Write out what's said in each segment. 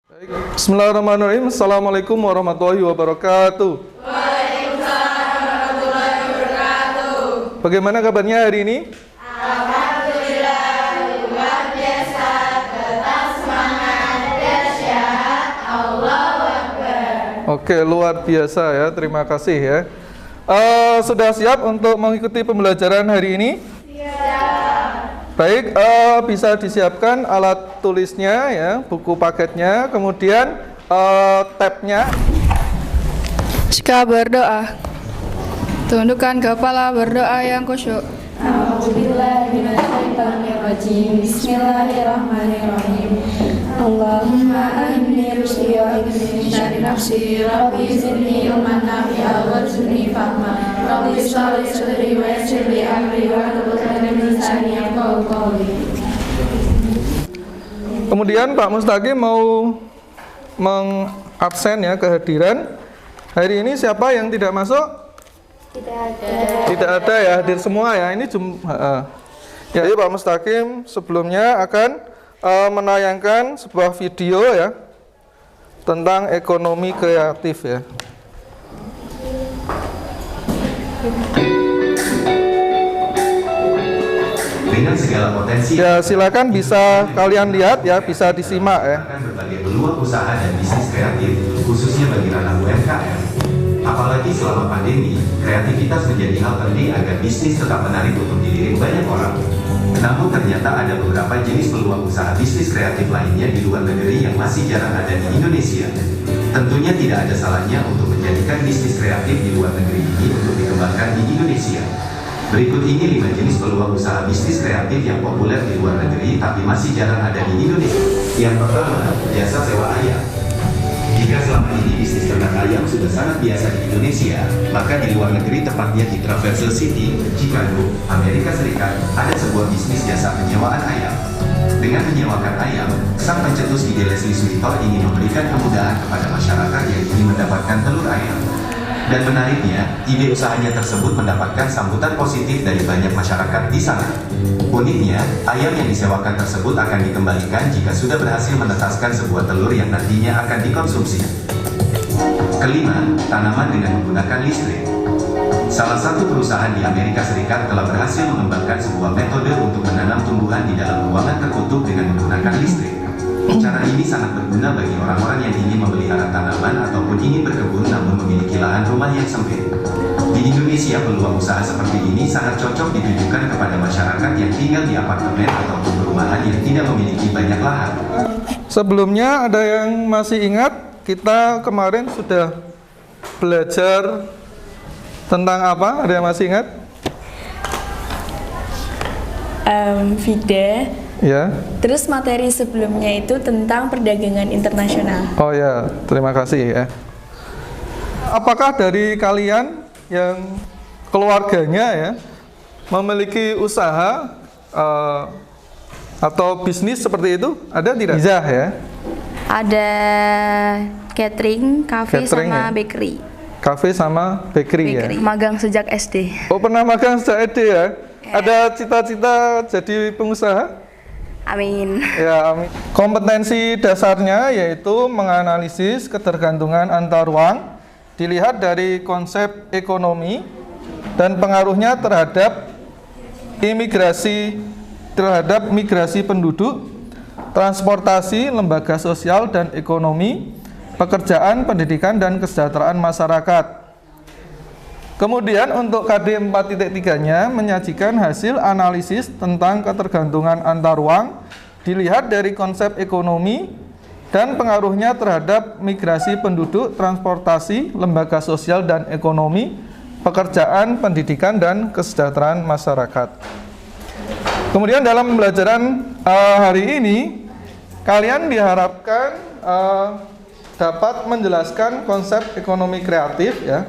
Baik. Bismillahirrahmanirrahim. Assalamualaikum warahmatullahi wabarakatuh. Waalaikumsalam warahmatullahi wabarakatuh. Bagaimana kabarnya hari ini? Alhamdulillah, luar biasa, tetap semangat, dahsyat, Allahu Akbar. Oke, luar biasa ya. Terima kasih ya. Sudah siap untuk mengikuti pembelajaran hari ini? Baik, bisa disiapkan alat tulisnya ya, buku paketnya, kemudian tabnya. Jika berdoa, tundukkan kepala, berdoa yang khusyuk. A'udzubillahiminasyaitonirrajim. Bismillahirrahmanirrahim. Allahumma ahmini rusdi wa ibni syari nafsi. Rabbi zidni ilman nafi'a warzuqni fahma. Rabbi shrah li sadri wa yassir li amri wahlul 'uqdatam min lisani yafqahu qawli. Kemudian Pak Mustaqim mau mengabsen ya kehadiran. Hari ini siapa yang tidak masuk? Tidak ada ya, hadir semua ya. Ini ya, jadi Pak Mustaqim sebelumnya akan menayangkan sebuah video ya tentang ekonomi kreatif ya. Dengan segala potensi Ya, silakan bisa kalian lihat ya, bisa disimak ya. akan berbagai peluang usaha dan bisnis kreatif, khususnya bagi ranah UMKM. Apalagi selama pandemi, kreativitas menjadi hal penting agar bisnis tetap menarik untuk dilirik banyak orang. Namun ternyata ada beberapa jenis peluang usaha bisnis kreatif lainnya di luar negeri yang masih jarang ada di Indonesia. Tentunya tidak ada salahnya untuk menjadikan bisnis kreatif di luar negeri ini untuk dikembangkan di Indonesia. Berikut ini 5 jenis peluang usaha bisnis kreatif yang populer di luar negeri tapi masih jarang ada di Indonesia. Yang pertama, jasa sewa ayam. Jika selama ini bisnis ternak ayam sudah sangat biasa di Indonesia, maka di luar negeri, tepatnya di Traverse City, Chicago, Amerika Serikat, ada sebuah bisnis jasa penyewaan ayam. Dengan menyewakan ayam, sang pencetus ide Leslie Sweetor ingin memberikan kemudahan kepada masyarakat yang ingin mendapatkan telur ayam. Dan menariknya, ide usahanya tersebut mendapatkan sambutan positif dari banyak masyarakat di sana. Uniknya, ayam yang disewakan tersebut akan dikembalikan jika sudah berhasil menetaskan sebuah telur yang nantinya akan dikonsumsi. Kelima, tanaman dengan menggunakan listrik. Salah satu perusahaan di Amerika Serikat telah berhasil mengembangkan sebuah metode untuk menanam tumbuhan di dalam ruangan tertutup dengan menggunakan listrik. Cara ini sangat berguna bagi orang-orang yang ingin memelihara tanaman ataupun ingin berkebun namun memiliki lahan rumah yang sempit. Di Indonesia, peluang usaha seperti ini sangat cocok ditujukan kepada masyarakat yang tinggal di apartemen ataupun perumahan yang tidak memiliki banyak lahan. Sebelumnya ada yang masih ingat kita kemarin sudah belajar tentang apa? Ada yang masih ingat? Vide. Ya. Terus materi sebelumnya itu tentang perdagangan internasional. Oh ya, terima kasih ya. Apakah dari kalian yang keluarganya ya memiliki usaha atau bisnis seperti itu? Ada tidak? Izah ya. Ada catering, cafe Catering, sama ya? bakery. Kafe sama bakery ya. Magang sejak SD. Oh, pernah magang sejak SD ya? Ada cita-cita jadi pengusaha? Amin. Ya, amin. Kompetensi dasarnya yaitu menganalisis ketergantungan antar uang, dilihat dari konsep ekonomi dan pengaruhnya terhadap migrasi penduduk, transportasi, lembaga sosial dan ekonomi, pekerjaan, pendidikan dan kesejahteraan masyarakat. Kemudian untuk KD 4.3-nya menyajikan hasil analisis tentang ketergantungan antar uang, dilihat dari konsep ekonomi dan pengaruhnya terhadap migrasi penduduk, transportasi, lembaga sosial dan ekonomi, pekerjaan, pendidikan dan kesejahteraan masyarakat. Kemudian dalam pembelajaran hari ini, kalian diharapkan dapat menjelaskan konsep ekonomi kreatif ya,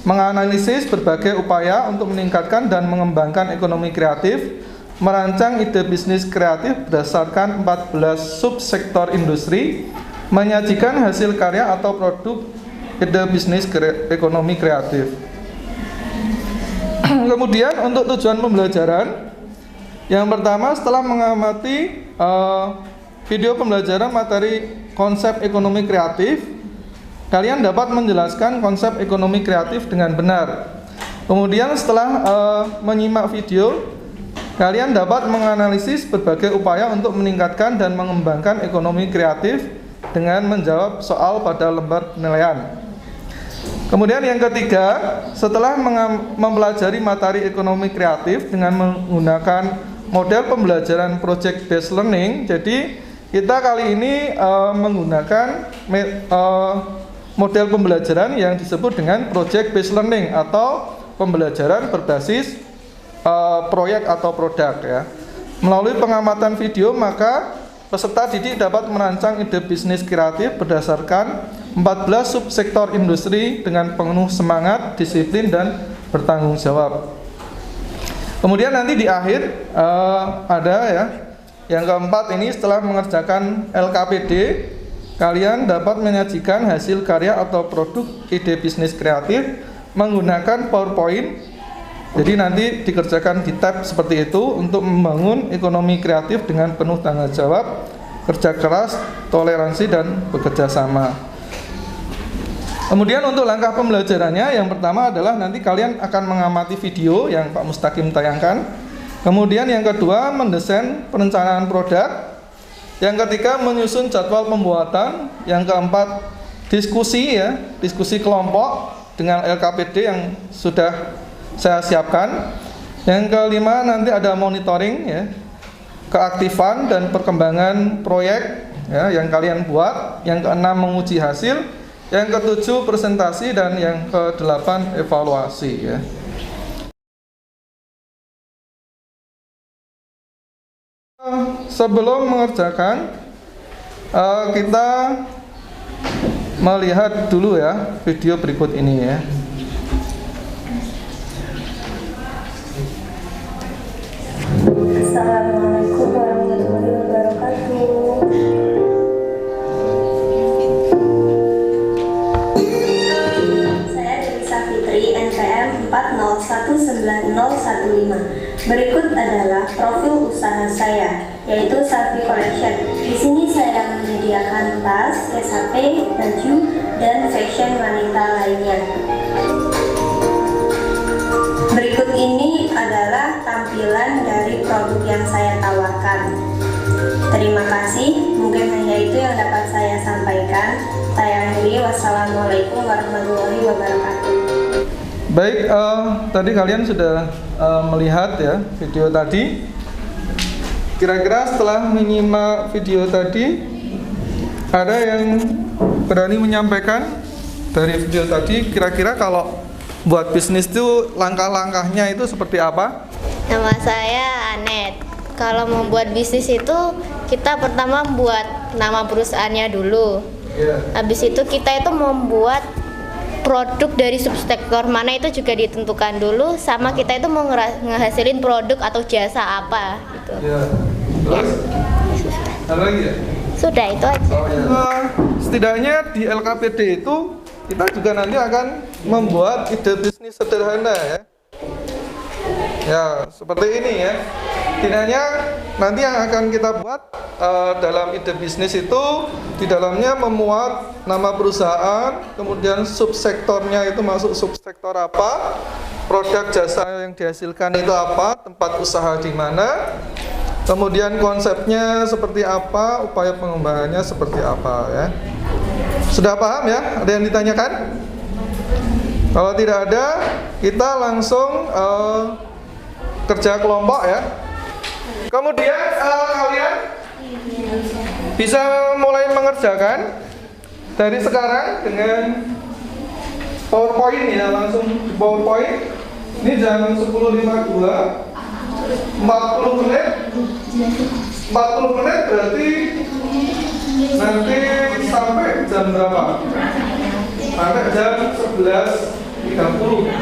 menganalisis berbagai upaya untuk meningkatkan dan mengembangkan ekonomi kreatif, merancang ide bisnis kreatif berdasarkan 14 subsektor industri, menyajikan hasil karya atau produk ide bisnis ekonomi kreatif. Kemudian untuk tujuan pembelajaran, yang pertama setelah mengamati video pembelajaran materi konsep ekonomi kreatif, kalian dapat menjelaskan konsep ekonomi kreatif dengan benar. Kemudian setelah menyimak video, kalian dapat menganalisis berbagai upaya untuk meningkatkan dan mengembangkan ekonomi kreatif dengan menjawab soal pada lembar penilaian. Kemudian yang ketiga, setelah mempelajari materi ekonomi kreatif dengan menggunakan model pembelajaran project based learning, jadi kita kali ini menggunakan model pembelajaran yang disebut dengan project based learning atau pembelajaran berbasis proyek atau produk ya. Melalui pengamatan video, maka peserta didik dapat merancang ide bisnis kreatif berdasarkan 14 subsektor industri dengan penuh semangat, disiplin, dan bertanggung jawab. Kemudian nanti di akhir ada ya, yang keempat ini setelah mengerjakan LKPD, kalian dapat menyajikan hasil karya atau produk ide bisnis kreatif menggunakan PowerPoint. Jadi nanti dikerjakan di tab seperti itu untuk membangun ekonomi kreatif dengan penuh tanggung jawab, kerja keras, toleransi, dan bekerja sama. Kemudian untuk langkah pembelajarannya, yang pertama adalah nanti kalian akan mengamati video yang Pak Mustaqim tayangkan. Kemudian yang kedua, mendesain perencanaan produk. Yang ketiga, menyusun jadwal pembuatan. Yang keempat, diskusi ya, diskusi kelompok dengan LKPD yang sudah saya siapkan. Yang kelima, nanti ada monitoring ya, keaktifan dan perkembangan proyek ya, yang kalian buat. Yang keenam, menguji hasil. Yang ketujuh, presentasi. Dan yang kedelapan, evaluasi ya. Sebelum mengerjakan, kita melihat dulu ya video berikut ini ya. Assalamualaikum warahmatullahi wabarakatuh. Saya Delisa Fitri, NPM 4019015. Berikut adalah profil usaha saya, yaitu Safi Collection. Di sini saya menyediakan tas, SAP, baju, dan fashion wanita lainnya. Berikut ini adalah tampilan dari produk yang saya tawarkan. Terima kasih, mungkin hanya itu yang dapat saya sampaikan. Saya akhiri, wassalamualaikum warahmatullahi wabarakatuh. Baik, tadi kalian sudah melihat ya video tadi. Kira-kira setelah menyimak video tadi, ada yang berani menyampaikan dari video tadi, kira-kira kalau buat bisnis itu langkah-langkahnya itu seperti apa? Nama saya Anet. Kalau membuat bisnis itu kita pertama buat nama perusahaannya dulu. Habis itu kita itu membuat produk dari subsektor mana itu juga ditentukan dulu, sama kita itu mau ngehasilin produk atau jasa apa gitu. Terus? Ada lagi ya? Sudah itu aja. Setidaknya di LKPD itu kita juga nanti akan membuat ide bisnis sederhana ya. Ya, seperti ini ya. Setidaknya nanti yang akan kita buat dalam ide bisnis itu di dalamnya memuat nama perusahaan, kemudian subsektornya itu masuk subsektor apa, produk jasa yang dihasilkan itu apa, tempat usaha di mana, kemudian konsepnya seperti apa, upaya pengembangannya seperti apa ya. Sudah paham ya? Ada yang ditanyakan? Kalau tidak ada, kita langsung kerja kelompok ya. Kemudian kalian bisa mulai mengerjakan dari sekarang dengan PowerPoint ya, langsung di PowerPoint. Ini jam 10.52, 40 menit. 40 menit berarti nanti sampai jam berapa? Sampai jam 11.30.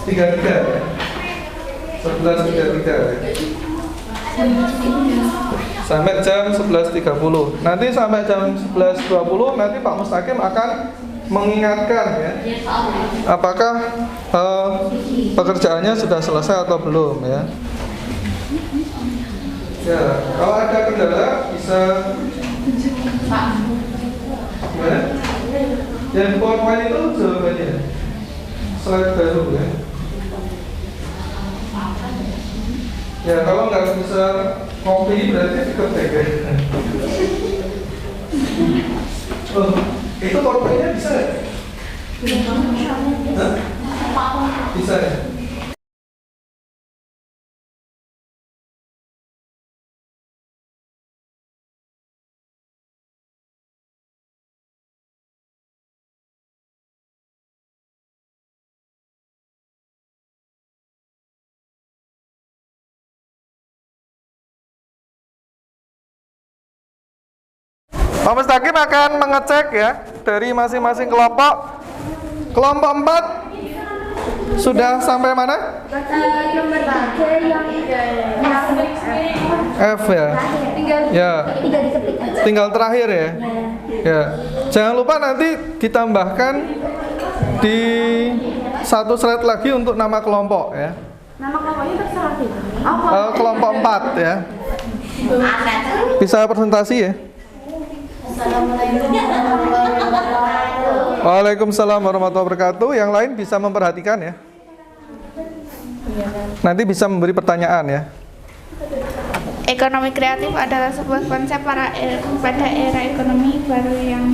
11.33 ya. 11.33 ya. Sampai jam 11.30. Nanti sampai jam 11.20 nanti Pak Mustaqim akan mengingatkan ya, apakah pekerjaannya sudah selesai atau belum ya. Ya, kalau ada kendala bisa gimana? Yang PowerPoint itu jawabannya slide baru ya. Ya, kalau nggak bisa copy berarti diketik ya. Oh, itu PowerPoint-nya bisa ya? Hah? Bisa ya? Pak Mustaqim akan mengecek ya dari masing-masing kelompok. Kelompok 4 sudah sampai mana? Nomor 3 yang F ya. Ya. Tinggal terakhir ya. Ya. Jangan lupa nanti ditambahkan di satu slide lagi untuk nama kelompok ya. Nama kelompoknya terserah gitu. Kelompok 4 ya. Bisa presentasi ya. Waalaikumsalam warahmatullahi wabarakatuh. Yang lain bisa memperhatikan ya. Nanti bisa memberi pertanyaan ya. Ekonomi kreatif adalah sebuah konsep pada era ekonomi baru yang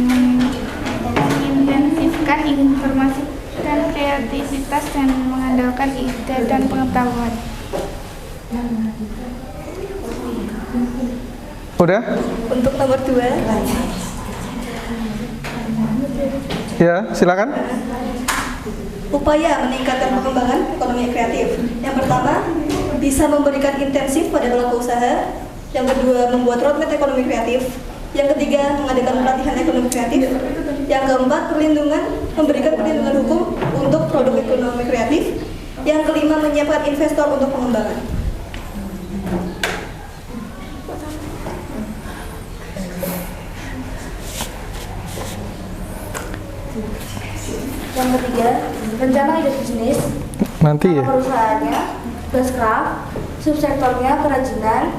mengintensifkan informasi dan kreativitas dan mengandalkan ide dan pengetahuan. Udah? Untuk nomor 2. Ya, silakan. Upaya meningkatkan pengembangan ekonomi kreatif. Yang pertama, bisa memberikan intensif pada pelaku usaha. Yang kedua, membuat roadmap ekonomi kreatif. Yang ketiga, mengadakan pelatihan ekonomi kreatif. Yang keempat, memberikan perlindungan hukum untuk produk ekonomi kreatif. Yang kelima, menyiapkan investor untuk pengembangan. Yang ketiga, rencana ide bisnis. Nanti ya. Perusahaannya, Bascraft, subsektornya kerajinan,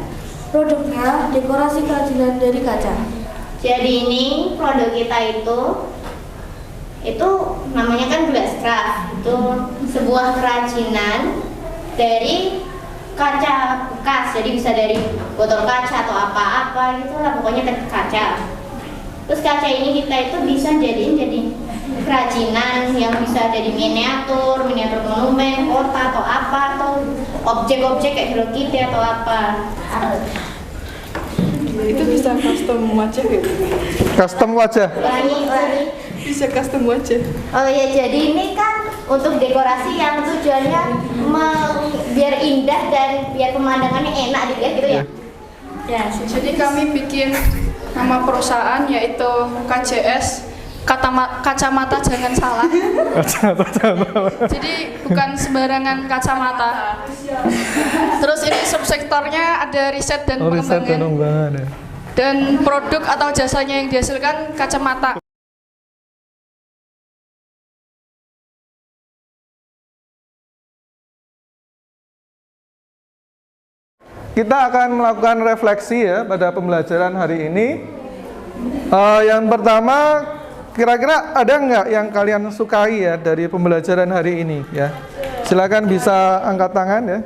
produknya dekorasi kerajinan dari kaca. Jadi ini produk kita itu namanya kan Glasscraft. Itu sebuah kerajinan dari kaca bekas. Jadi bisa dari botol kaca atau apa-apa gitu lah, pokoknya kaca. Terus kaca ini kita itu bisa jadi kerajinan yang bisa jadi miniatur monumen, kota atau apa, atau objek-objek kayak Hello Kitty atau apa. Itu bisa custom wajah gitu? Custom wajah? Bisa custom wajah. Oh ya, jadi ini kan untuk dekorasi yang tujuannya biar indah dan biar pemandangannya enak dilihat gitu ya. Ya, jadi kami bikin nama perusahaan yaitu KJS, kacamata jangan salah. Jadi bukan sembarangan kacamata. Terus ini subsektornya ada riset dan pengembangan. Ya. Dan produk atau jasanya yang dihasilkan kacamata. Kita akan melakukan refleksi ya pada pembelajaran hari ini. Yang pertama, kira-kira ada nggak yang kalian sukai ya dari pembelajaran hari ini ya? Silakan bisa angkat tangan ya.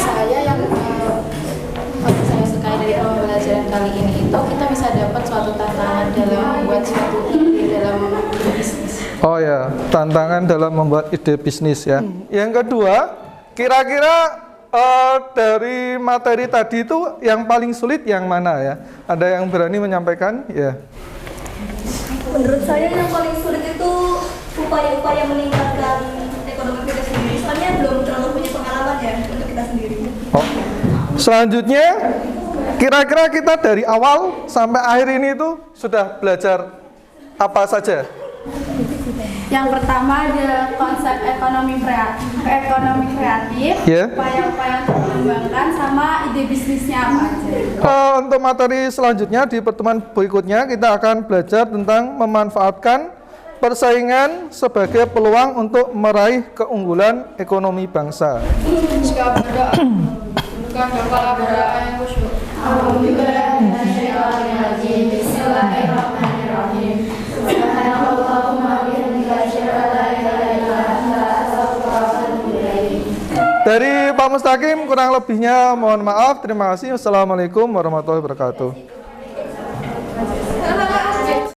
Saya yang saya sukai dari pembelajaran kali ini itu kita bisa dapat suatu tantangan dalam membuat suatu ide dalam bisnis. Oh ya, tantangan dalam membuat ide bisnis ya. Yang kedua, kira-kira dari materi tadi itu yang paling sulit yang mana ya? Ada yang berani menyampaikan? Ya. Menurut saya yang paling sulit itu upaya-upaya meningkatkan ekonomi kita sendiri. Soalnya belum terlalu punya pengalaman ya untuk kita sendiri. Oh. Selanjutnya, kira-kira kita dari awal sampai akhir ini itu sudah belajar apa saja? Yang pertama ada konsep ekonomi kreatif, upaya-upaya untuk mengembangkan, sama ide bisnisnya apa aja. Untuk materi selanjutnya di pertemuan berikutnya kita akan belajar tentang memanfaatkan persaingan sebagai peluang untuk meraih keunggulan ekonomi bangsa. Sekarang bukan kepala berdoa yang khusyuk. Bismillahirrahmanirrahim. Subhanallahumma bihamdika asyhadu an la ilaha illa anta astaghfiruka wa atubu ilaik. Dari Pak Mustaqim kurang lebihnya mohon maaf. Terima kasih. Wassalamualaikum warahmatullahi wabarakatuh.